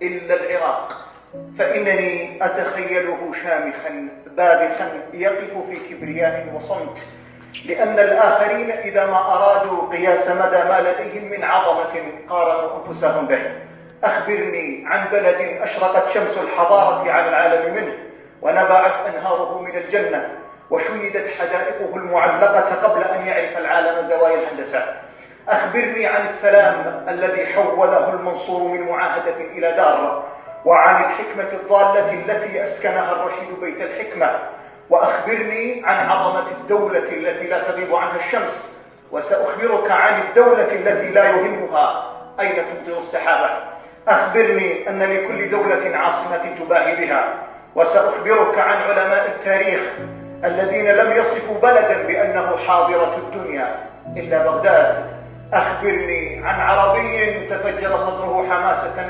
إلا العراق، فإنني أتخيله شامخا باذخا يقف في كبرياء وصمت، لأن الآخرين إذا ما أرادوا قياس مدى ما لديهم من عظمة قارنوا أنفسهم به. أخبرني عن بلد أشرقت شمس الحضارة على العالم منه، ونبعت أنهاره من الجنة، وشيدت حدائقه المعلقة قبل أن يعرف العالم زوايا الهندسة. أخبرني عن السلام الذي حوله المنصور من معاهدة إلى دار، وعن الحكمة الضالة التي أسكنها الرشيد بيت الحكمة. وأخبرني عن عظمة الدولة التي لا تغيب عنها الشمس، وسأخبرك عن الدولة التي لا يهمها أين تمطر السحابة. أخبرني أن لكل دولة عاصمة تباهي بها، وسأخبرك عن علماء التاريخ الذين لم يصفوا بلدا بأنه حاضرة الدنيا إلا بغداد. أخبرني عن عربي تفجر صدره حماسة